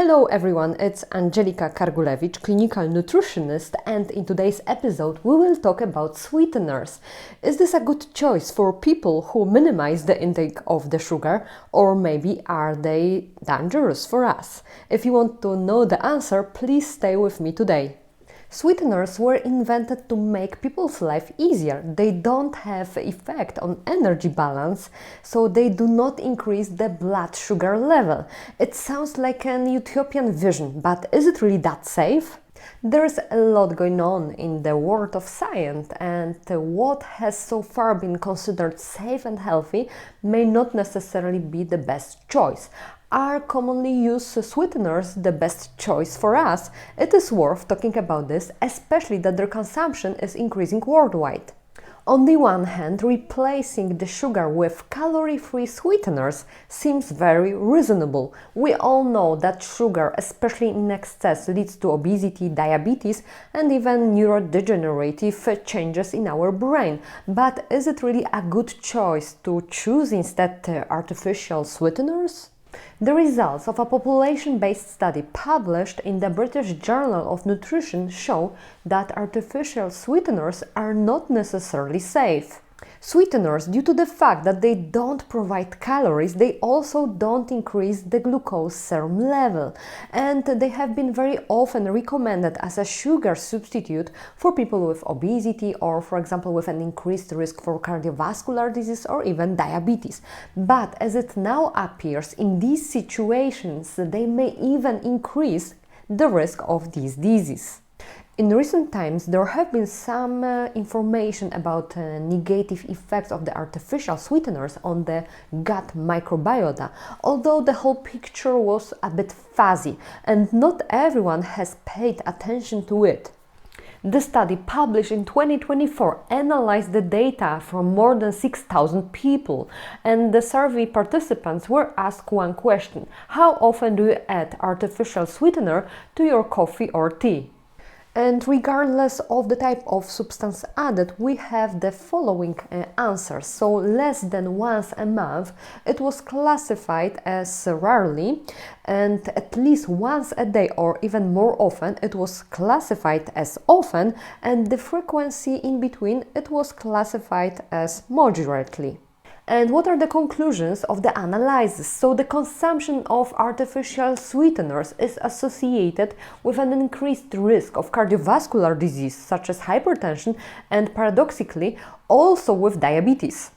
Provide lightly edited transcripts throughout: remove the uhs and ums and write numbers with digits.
Hello everyone, it's Angelika Kargulewicz, clinical nutritionist, and in today's episode we will talk about sweeteners. Is this a good choice for people who minimize the intake of the sugar, or maybe are they dangerous for us? If you want to know the answer, please stay with me today. Sweeteners were invented to make people's life easier. They don't have effect on energy balance, so they do not increase the blood sugar level. It sounds like an utopian vision, but is it really that safe? There's a lot going on in the world of science, and what has so far been considered safe and healthy may not necessarily be the best choice. Are commonly used sweeteners the best choice for us? It is worth talking about this, especially that their consumption is increasing worldwide. On the one hand, replacing the sugar with calorie-free sweeteners seems very reasonable. We all know that sugar, especially in excess, leads to obesity, diabetes, and even neurodegenerative changes in our brain. But is it really a good choice to choose instead artificial sweeteners? The results of a population-based study published in the British Journal of Nutrition show that artificial sweeteners are not necessarily safe. Sweeteners, due to the fact that they don't provide calories, they also don't increase the glucose serum level, and they have been very often recommended as a sugar substitute for people with obesity or, for example, with an increased risk for cardiovascular disease or even diabetes. But as it now appears, in these situations, they may even increase the risk of this disease. In recent times, there have been some information about negative effects of the artificial sweeteners on the gut microbiota, although the whole picture was a bit fuzzy and not everyone has paid attention to it. The study published in 2024 analyzed the data from more than 6,000 people, and the survey participants were asked one question: how often do you add artificial sweetener to your coffee or tea? And regardless of the type of substance added, we have the following answers. So less than once a month, it was classified as rarely, and at least once a day or even more often, it was classified as often, and the frequency in between, it was classified as moderately. And what are the conclusions of the analysis? So the consumption of artificial sweeteners is associated with an increased risk of cardiovascular disease such as hypertension and paradoxically also with diabetes.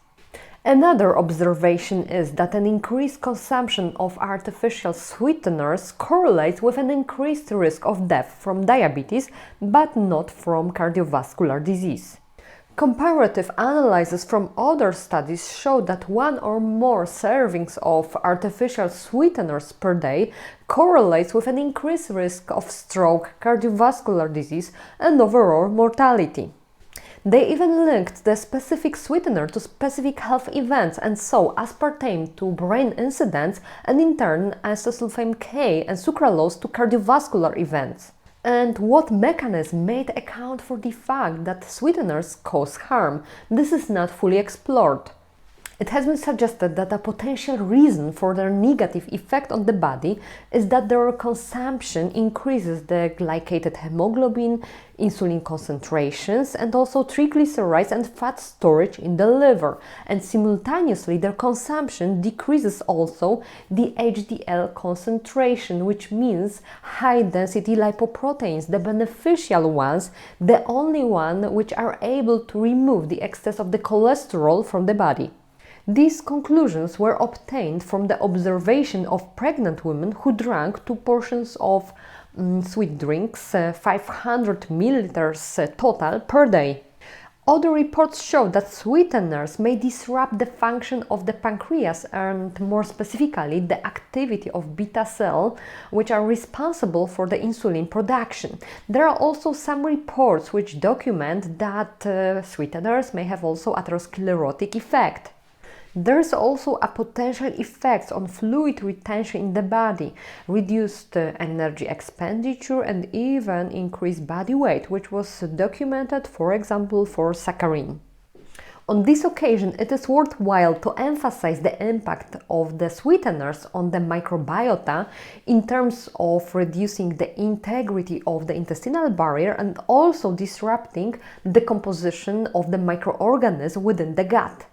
Another observation is that an increased consumption of artificial sweeteners correlates with an increased risk of death from diabetes but not from cardiovascular disease. Comparative analyses from other studies show that one or more servings of artificial sweeteners per day correlates with an increased risk of stroke, cardiovascular disease, and overall mortality. They even linked the specific sweetener to specific health events, and so aspartame to brain incidents, and in turn isosulfame K and sucralose to cardiovascular events. And what mechanism may account for the fact that sweeteners cause harm? This is not fully explored. It has been suggested that a potential reason for their negative effect on the body is that their consumption increases the glycated hemoglobin, insulin concentrations, and also triglycerides and fat storage in the liver. And simultaneously, their consumption decreases also the HDL concentration, which means high-density lipoproteins, the beneficial ones, the only ones which are able to remove the excess of the cholesterol from the body. These conclusions were obtained from the observation of pregnant women who drank 2 portions of sweet drinks, 500 milliliters total per day. Other reports show that sweeteners may disrupt the function of the pancreas and, more specifically, the activity of beta cells, which are responsible for the insulin production. There are also some reports which document that sweeteners may have also atherosclerotic effect. There's also a potential effect on fluid retention in the body, reduced energy expenditure, and even increased body weight, which was documented, for example, for Saccharin. On this occasion, it is worthwhile to emphasize the impact of the sweeteners on the microbiota in terms of reducing the integrity of the intestinal barrier and also disrupting the composition of the microorganisms within the gut.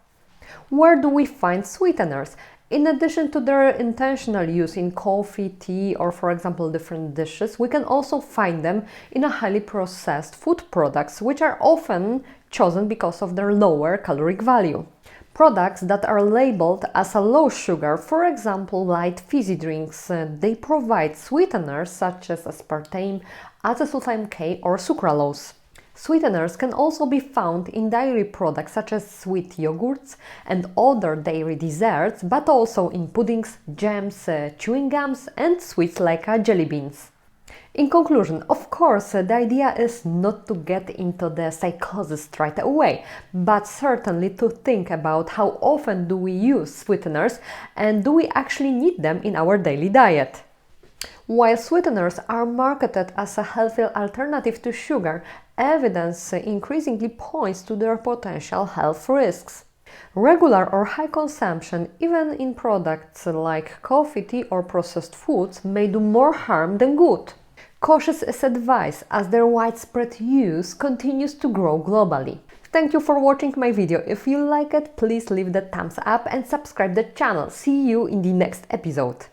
Where do we find sweeteners? In addition to their intentional use in coffee, tea, or for example different dishes, we can also find them in a highly processed food products, which are often chosen because of their lower caloric value. Products that are labeled as a low sugar, for example light fizzy drinks, they provide sweeteners such as aspartame, acesulfame K or sucralose. Sweeteners can also be found in dairy products such as sweet yogurts and other dairy desserts, but also in puddings, jams, chewing gums and sweets like jelly beans. In conclusion, of course, the idea is not to get into the psychosis straight away, but certainly to think about how often do we use sweeteners and do we actually need them in our daily diet. While sweeteners are marketed as a healthy alternative to sugar, evidence increasingly points to their potential health risks. Regular or high consumption, even in products like coffee, tea or processed foods, may do more harm than good. Cautious is advised as their widespread use continues to grow globally. Thank you for watching my video. If you like it, please leave the thumbs up and subscribe the channel. See you in the next episode.